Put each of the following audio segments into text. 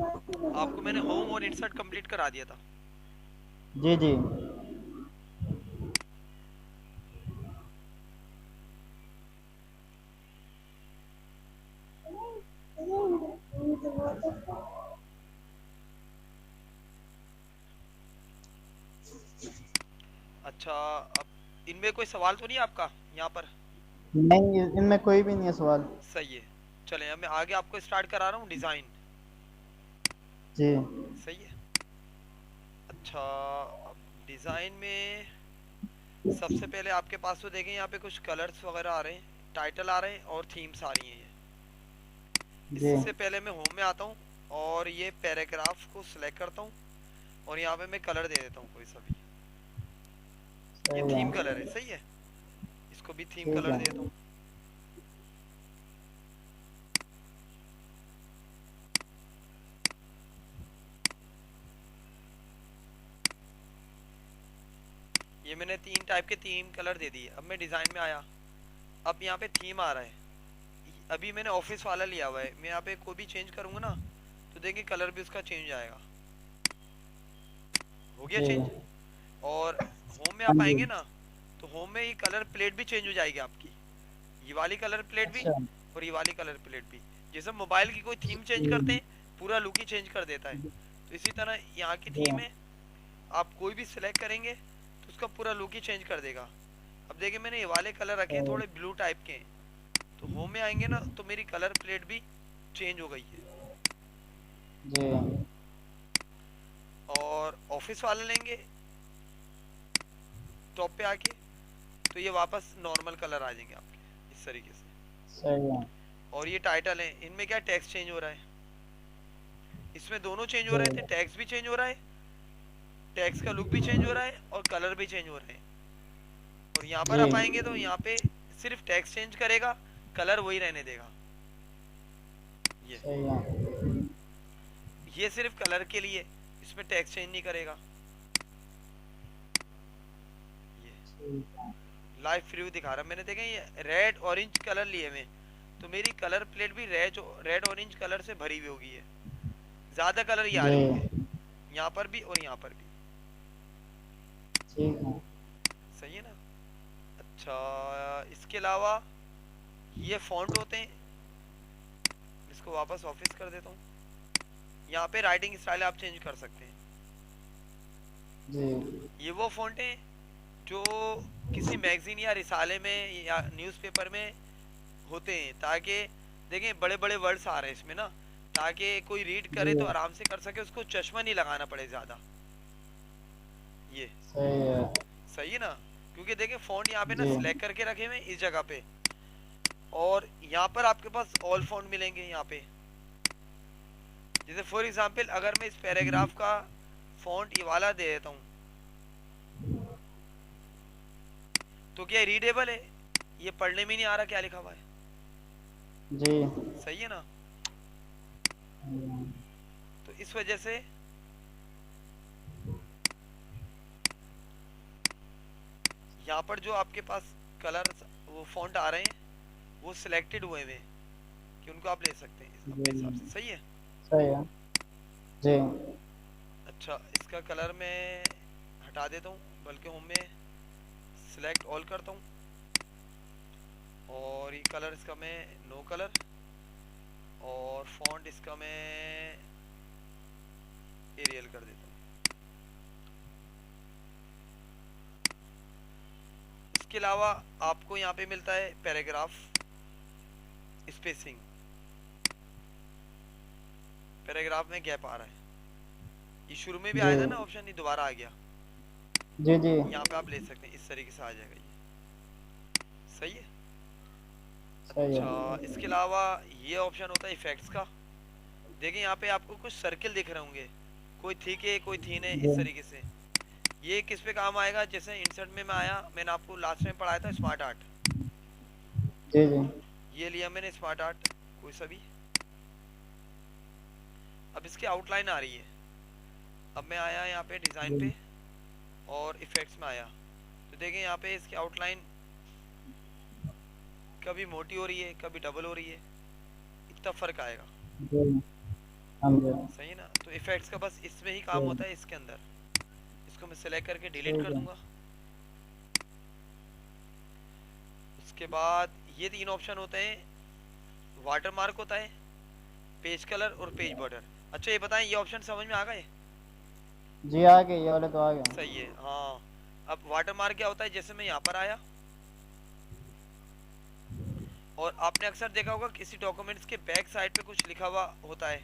आपको मैंने होम और इंसर्ट कंप्लीट करा दिया था। जी जी। अच्छा, अब इनमें कोई सवाल तो नहीं है आपका यहाँ पर? नहीं, इनमें कोई भी नहीं है सवाल। सही है। चले, अब मैं आगे आपको स्टार्ट करा रहा हूँ डिज़ाइन। जी सही है। अच्छा, अब डिज़ाइन में सबसे पहले आपके पास तो देखें यहाँ पे कुछ कलर्स वगैरह आ रहे हैं, टाइटल आ रहे हैं और थीम्स आ रही हैं ये। जी। इससे पहले मैं होम में आता हूँ और ये पैराग्राफ को सिलेक्ट करता हूँ और यहाँ पे मैं कलर दे देता हूँ कोई सा भी। ये सही थीम है। कलर है, सही है। इसको भी थीम ठीक कलर है। दे देता हूँ। ये मैंने तीन टाइप के थीम कलर दे दिए। अब मैं डिज़ाइन में आया, अब यहाँ पे थीम आ रहा है। अभी मैंने ऑफिस वाला लिया हुआ है, मैं यहाँ पे कोई भी चेंज करूँगा ना तो देखिए कलर भी उसका चेंज आएगा। हो गया जी। चेंज। और होम में हाँ आप जी। आएंगे ना तो होम में ये कलर प्लेट भी चेंज हो जाएगी आपकी। ये वाली कलर प्लेट भी अच्छा। और ये वाली कलर प्लेट भी। जैसे मोबाइल की कोई थीम चेंज करते जी हैं, पूरा लुक ही चेंज कर देता है। तो इसी तरह यहाँ की जी। थीम है, आप कोई भी सिलेक्ट करेंगे तो उसका पूरा लुक ही चेंज कर देगा। अब देखिए मैंने ये वाले कलर रखे हैं, सही। थोड़े ब्लू टाइप के हैं। तो होम में आएंगे ना तो मेरी कलर प्लेट भी चेंज हो गई है। जी। और ऑफिस वाले लेंगे टॉप पे आके तो ये वापस नॉर्मल कलर आ जाएंगे आपके इस तरीके से। सही है। और ये टाइटल है, इनमें क्या टेक्स्ट चेंज हो रहा है, इसमें दोनों चेंज हो जी। रहे थे, टेक्स्ट भी चेंज हो रहा है, टेक्स्ट का लुक भी चेंज हो रहा है और कलर भी चेंज हो रहे हैं। और यहाँ पर जी। आप आएंगे तो यहाँ पे सिर्फ टेक्स्ट चेंज करेगा, कलर वही रहने देगा। ये सही है। ये सिर्फ कलर के लिए, इसमें टेक्स्ट चेंज नहीं करेगा। ये ठीक है। लाइव प्रीव्यू दिखा रहा मैंने, देखें ये रेड ऑरेंज कलर लिए हुए, तो मेरी कलर प्लेट भी रेड ऑरेंज कलर से भरी हुई होगी। है ज्यादा कलर ये आ जी। रहे होंगे, यहाँ पर भी और यहाँ पर भी। ठीक है। सही है ना। अच्छा, इसके अलावा ये फॉन्ट होते हैं, इसको वापस ऑफिस कर देता हूँ। यहाँ पे राइटिंग स्टाइल आप चेंज कर सकते हैं। जी। ये वो फॉन्ट हैं जो किसी मैगजीन या रिसाले में या न्यूज़पेपर में होते हैं, ताकि देखें बड़े बड़े वर्ड्स आ रहे हैं इसमें ना, ताकि कोई रीड करे तो जी। आराम से कर सके, उसको चश्मा नहीं लगाना पड़े ज़्यादा। ये सही है। सही है ना। क्योंकि देखें फ़ॉन्ट यहाँ पे ना जी। सिलेक्ट करके रखे हुए हैं इस जगह पे, और यहाँ पर आपके पास ऑल फ़ॉन्ट मिलेंगे यहाँ पे। जैसे फॉर एग्जांपल अगर मैं इस पैराग्राफ का फ़ॉन्ट ये वाला दे देता हूँ तो क्या रीडेबल है, ये पढ़ने में नहीं आ रहा क्या लिखा हुआ है। जी। सही है ना। तो इस वजह से यहाँ पर जो आपके पास कलर वो फॉन्ट आ रहे हैं वो सिलेक्टेड हुए हुए हैं कि उनको आप ले सकते हैं जी। अपने हिसाब से। सही है। सही है। जी। अच्छा, इसका कलर मैं हटा देता हूँ, बल्कि होम में सिलेक्ट ऑल करता हूँ और ये कलर इसका मैं नो कलर, और फॉन्ट इसका मैं एरियल कर देता हूँ। इसके अलावा आपको यहाँ पे मिलता है पैराग्राफ स्पेसिंग, पैराग्राफ में गैप आ रहा है। ये शुरू में भी जी। आया था ना ऑप्शन, ये दोबारा आ गया। जी। जी। यहाँ पे आप ले सकते हैं, इस तरीके से आ जाएगा ये। सही है। सही अच्छा, है। इसके अलावा ये ऑप्शन होता है इफेक्ट्स का। देखिए यहाँ पे आपको कुछ सर्किल दिख रहे होंगे, कोई थिक है कोई थीन है, जी। इस तरीके से। ये किस पे काम आएगा, जैसे इंसर्ट में मैं आया, मैंने आपको लास्ट टाइम पढ़ाया था स्मार्ट आर्ट। जी। जी। ये लिया मैंने स्मार्ट आर्ट कोई सा भी। अब इसकी आउटलाइन आ रही है। अब मैं आया यहाँ पे डिज़ाइन जी। पे और इफेक्ट्स में आया, तो देखें यहाँ पे इसकी आउटलाइन कभी मोटी हो रही है कभी डबल हो रही है, इतना फ़र्क आएगा। जी। हाँ जी। सही है ना। तो इफेक्ट्स का बस इसमें ही काम जी होता है इसके अंदर। इसको मैं सिलेक्ट करके डिलीट ठीक कर है। दूंगा। उसके बाद ये तीन ऑप्शन होते हैं, वाटर मार्क होता है, पेज कलर और पेज बॉर्डर। अच्छा ये बताएं, ये ऑप्शन समझ में आ गए? जी आ गए, ये वाले तो आ गए। सही है हाँ। अब वाटर मार्क क्या होता है, जैसे मैं यहाँ पर आया और आपने अक्सर देखा होगा किसी डॉक्यूमेंट्स के बैक साइड पे कुछ लिखा हुआ होता है,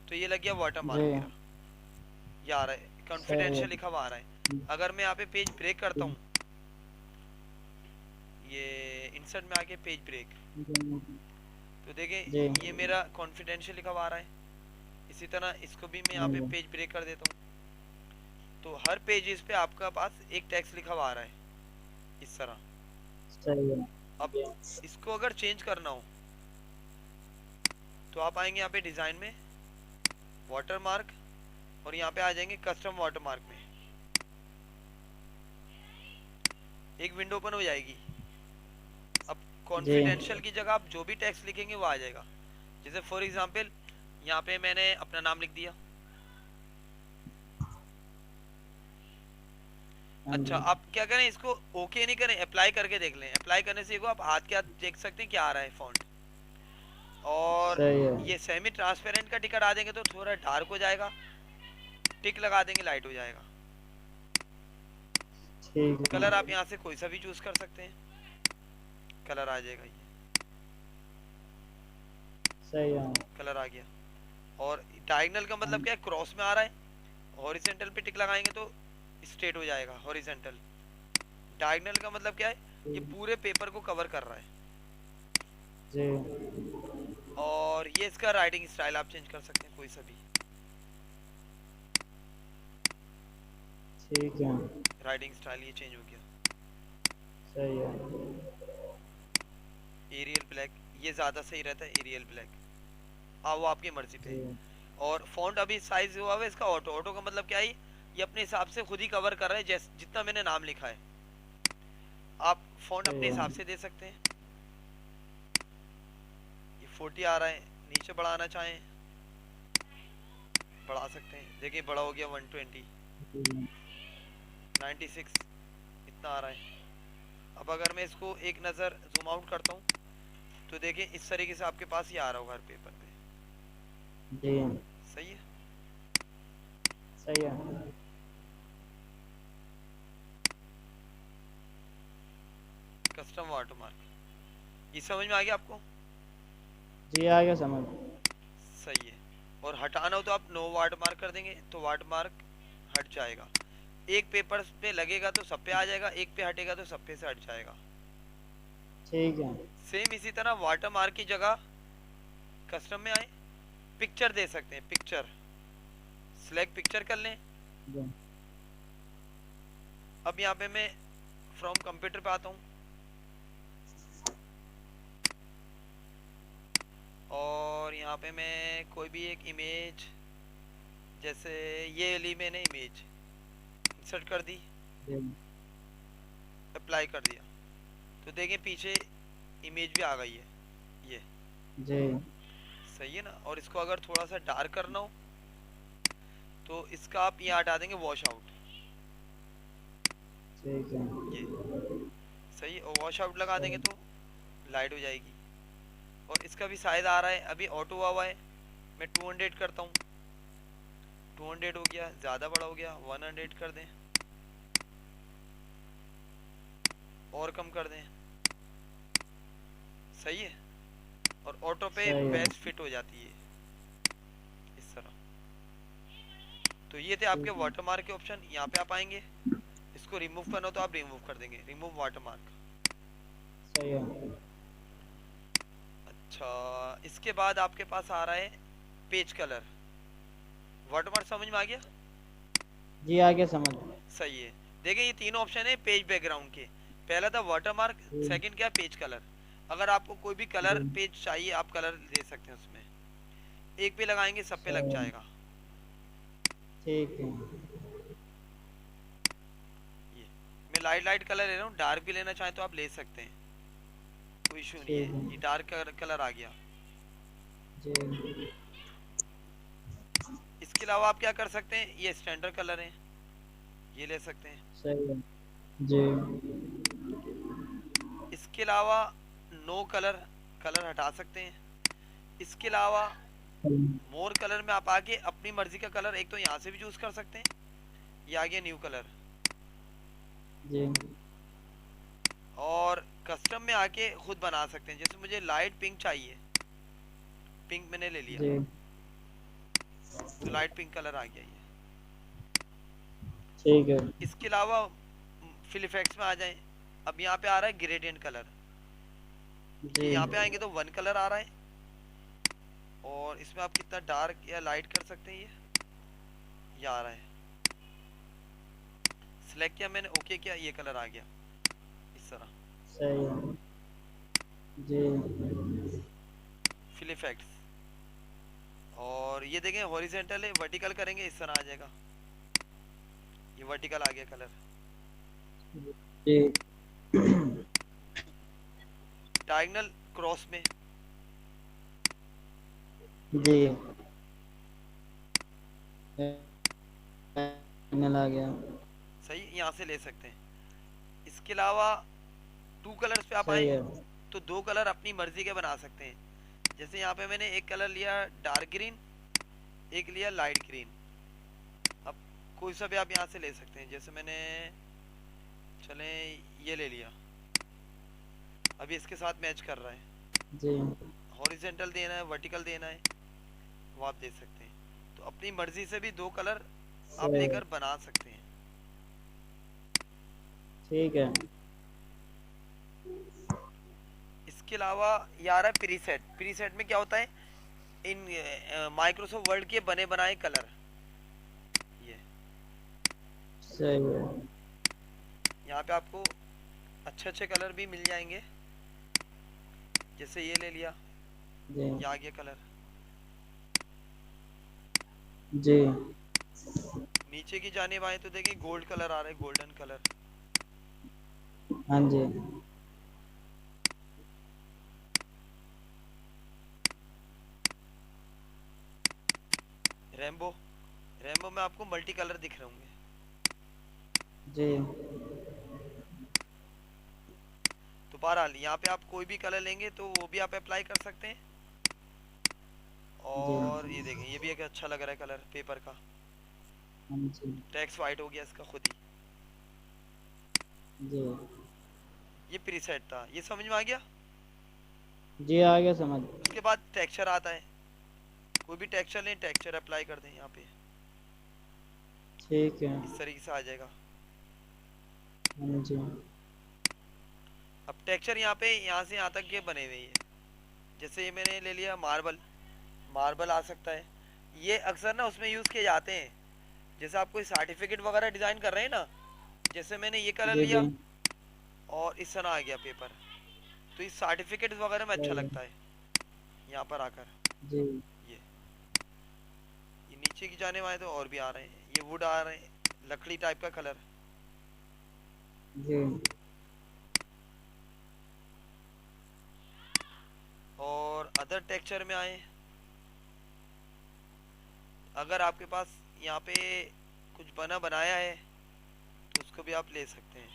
तो ये लग गया वाटर जी मार्क मेरा। ये आ रहा है सही है। कॉन्फिडेंशियल लिखा हुआ आ रहा है। अगर मैं यहाँ पे पेज ब्रेक करता हूँ, ये इंसर्ट में आके पेज ब्रेक, तो जी देखें ये मेरा कॉन्फिडेंशियल लिखा हुआ आ रहा है। इसी तरह इसको भी मैं यहाँ हाँ पे जी पेज ब्रेक कर देता हूँ, तो हर पेजेस पे आपका पास एक टेक्स्ट लिखा हुआ आ रहा है इस तरह। सही है। अब इसको अगर चेंज करना हो तो आप आएंगे यहाँ पे डिज़ाइन में, वाटर मार्क, और यहाँ पे आ जाएंगे कस्टम वाटर मार्क में। एक विंडो ओपन हो जाएगी। अब जी कॉन्फिडेंशियल की जगह आप जो भी टेक्स्ट लिखेंगे वो आ जाएगा। जैसे फॉर एग्जांपल यहाँ पे मैंने अपना नाम लिख दिया। हाँ अच्छा जी आप क्या करें, इसको ओके नहीं करें, अप्लाई करके देख लें। अप्लाई करने से आप हाथ के हाथ देख सकते हैं क्या आ रहा है फॉन्ट। और सही है। ये सेमी ट्रांसपेरेंट का टिकर आ देंगे तो थोड़ा डार्क हो जाएगा, टिक लगा देंगे लाइट हो जाएगा। ठीक है। कलर आप यहाँ से कोई सा भी चूज कर सकते हैं, कलर आ जाएगा। ये सही है। कलर आ गया। और डायगोनल का मतलब क्या है, क्रॉस में आ रहा है। हॉरिजेंटल पे टिक लगाएंगे तो स्ट्रेट हो जाएगा हॉरिजेंटल। डायगोनल का मतलब क्या है, ये पूरे पेपर को कवर कर रहा है। जी और ये इसका राइटिंग स्टाइल आप चेंज कर सकते हैं कोई सा भी। ठीक है। राइटिंग स्टाइल ये चेंज हो गया। सही है। एरियल ब्लैक ये ज़्यादा सही रहता है, एरियल ब्लैक। हाँ वो आपकी मर्जी पे। जी और फॉन्ट अभी साइज हुआ है इसका ऑटो। ऑटो का मतलब क्या है, ये अपने हिसाब से खुद ही कवर कर रहा है जैसे जितना मैंने नाम लिखा है। आप फॉन्ट सही अपने है। हिसाब से दे सकते हैं। ये 40 आ रहा है, नीचे बढ़ाना चाहें बढ़ा सकते हैं। देखिए बड़ा हो गया 120, जी 96 इतना आ रहा है। अब अगर मैं इसको एक नज़र जूम आउट करता हूँ तो देखिए इस तरीके से आपके पास ये आ रहा होगा हर पेपर पे। जी सही है। सही है। कस्टम वाटरमार्क ये समझ में आ गया आपको? जी आ गया समझ। सही है। और हटाना हो तो आप नो वाटरमार्क कर देंगे तो वाटरमार्क हट जाएगा। एक पेपर पे लगेगा तो सब पे आ जाएगा, एक पे हटेगा तो सब पे से हट जाएगा। ठीक है। सेम इसी तरह वाटरमार्क की जगह कस्टम में आए, पिक्चर दे सकते हैं। पिक्चर सिलेक्ट पिक्चर कर लें। जी अब यहाँ पे मैं फ्रॉम कंप्यूटर पे आता हूँ और यहाँ पे मैं कोई भी एक इमेज, जैसे ये ली मैंने इमेज, इंसर्ट कर दी, जी अप्लाई कर दिया, तो देखें पीछे इमेज भी आ गई है ये। जी सही है ना। और इसको अगर थोड़ा सा डार्क करना हो तो इसका आप यहाँ हटा देंगे वॉश आउट। ठीक है। ये सही है। और वॉश आउट लगा देंगे तो लाइट हो जाएगी। और इसका भी साइज आ रहा है, अभी ऑटो हुआ है। मैं 200 करता हूँ, 200 हो गया, ज़्यादा बड़ा हो गया, 100 कर दें, और कम कर दें। सही है। और ऑटो पे सही है। बेस्ट फिट हो जाती है इस तरह। तो ये थे आपके ठीक है। वाटरमार्क के ऑप्शन। यहाँ पे आप आएंगे, इसको रिमूव करना हो तो आप रिमूव कर देंगे, रिमूव वाटरमार्क। सही है। अच्छा इसके बाद आपके पास आ रहा है पेज कलर। वाटरमार्क समझ में आ गया? जी आ गया समझ। सही है। देखिए ये तीन ऑप्शन है पेज बैकग्राउंड के। पहला था वाटरमार्क, जी सेकंड क्या पेज कलर। अगर आपको कोई भी कलर जी पेज चाहिए आप कलर दे सकते हैं उसमें। एक पे लगाएंगे सब पे लग सही है। जाएगा। ठीक है। ये मैं लाइट लाइट कलर ले रहा हूँ, डार्क भी लेना चाहें तो आप ले सकते हैं, कोई इशू नहीं ठीक है। है। ये डार्क कलर आ गया। जी अलावा आप क्या कर सकते हैं, ये स्टैंडर्ड कलर हैं, ये ले सकते हैं। सही है। जी। इसके अलावा नो कलर, कलर हटा सकते हैं। इसके अलावा मोर कलर में आप आके अपनी मर्जी का कलर एक तो यहाँ से भी चूज कर सकते हैं, ये आ गया न्यू कलर। जी। और कस्टम में आके खुद बना सकते हैं, जैसे मुझे लाइट पिंक चाहिए, पिंक मैंने ले लिया, जी। तो लाइट पिंक कलर आ गया ये। ठीक है। इसके अलावा फिल इफेक्ट्स में आ जाएं, अब यहाँ पे आ रहा है ग्रेडियंट कलर, जी। ये यहाँ पे आएंगे तो वन कलर आ रहा है, और इसमें आप कितना डार्क या लाइट कर सकते हैं, ये आ रहा है। सिलेक्ट किया मैंने, ओके किया, ये कलर आ गया इस तरह। सही है। जी। फिल इफेक्ट्स, और ये देखें हॉरिजेंटल है, वर्टिकल करेंगे इस तरह आ जाएगा, ये वर्टिकल आ गया कलर। जी। डायगोनल क्रॉस में, जी। फाइनल आ गया। सही, यहाँ से ले सकते हैं। इसके अलावा टू कलर्स पे आप सही आए है। तो दो कलर अपनी मर्जी के बना सकते हैं। जैसे यहाँ पे मैंने एक कलर लिया डार्क ग्रीन, एक लिया लाइट ग्रीन। अब कोई सा भी आप यहाँ से ले सकते हैं, जैसे मैंने चले ये ले लिया, अभी इसके साथ मैच कर रहा है। जी। हॉरिजेंटल देना है, वर्टिकल देना है, वो आप दे सकते हैं। तो अपनी मर्जी से भी दो कलर आप सही है। लेकर बना सकते हैं। ठीक है। इसके अलावा यार है प्रीसेट, प्रीसेट में क्या होता है, इन माइक्रोसॉफ्ट वर्ड के बने बनाए कलर, ये सही है। यहाँ पे आपको अच्छे अच्छे कलर भी मिल जाएंगे, जैसे ये ले लिया, जी। ये आ गया कलर। जी। नीचे की जाने आए तो देखिए गोल्ड कलर आ रहा है, गोल्डन कलर। हाँ जी। रेम्बो, रेम्बो में आपको मल्टी कलर दिख रहे होंगे। जी। तो बहरहाल यहाँ पे आप कोई भी कलर लेंगे तो वो भी आप अप्लाई कर सकते हैं। जी। और ये देखें, ये भी एक अच्छा लग रहा है कलर पेपर का, हाँ जी। टेक्स्ट वाइट हो गया इसका खुद ही। जी। ये प्रीसेट था, ये समझ में आ गया। जी आ गया समझ। उसके बाद टेक्सचर आता है, कोई भी टेक्सचर लें, टेक्सचर अप्लाई कर दें यहाँ पे, ठीक है। इस तरीके से आ जाएगा। हाँ जी। अब टेक्सचर यहाँ पे यहाँ से यहाँ तक के बने हुए हैं, जैसे ये मैंने ले लिया मार्बल, मार्बल आ सकता है। ये अक्सर ना उसमें यूज़ किए जाते हैं, जैसे आप कोई सर्टिफिकेट वगैरह डिज़ाइन कर रहे हैं ना, जैसे मैंने ये कलर जी। जी। लिया और इस तरह आ गया पेपर, तो इस सर्टिफिकेट वगैरह में अच्छा सही है। लगता है यहाँ पर आकर। जी। ये नीचे की जाने वाले तो और भी आ रहे हैं, ये वुड आ रहे हैं, लकड़ी टाइप का कलर। जी। और अदर टेक्सचर में आए, अगर आपके पास यहाँ पे कुछ बना बनाया है तो उसको भी आप ले सकते हैं।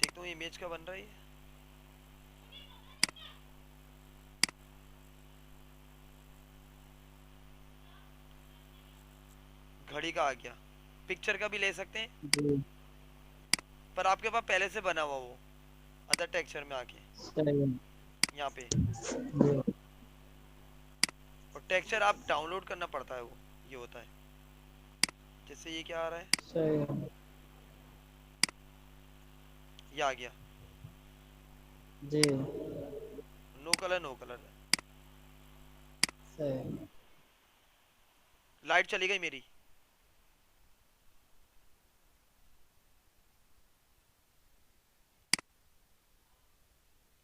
देखता हूँ इमेज का बन रहा है, घड़ी का आ गया, पिक्चर का भी ले सकते हैं, जी। पर आपके पास पहले से बना हुआ वो अदर टेक्सचर में आके सही है। यहाँ पे। जी। और टेक्सचर आप डाउनलोड करना पड़ता है, वो ये होता है। जैसे ये क्या आ रहा है, सही है। ये आ गया जी। No colour, no colour. सही है। लाइट चली गई मेरी,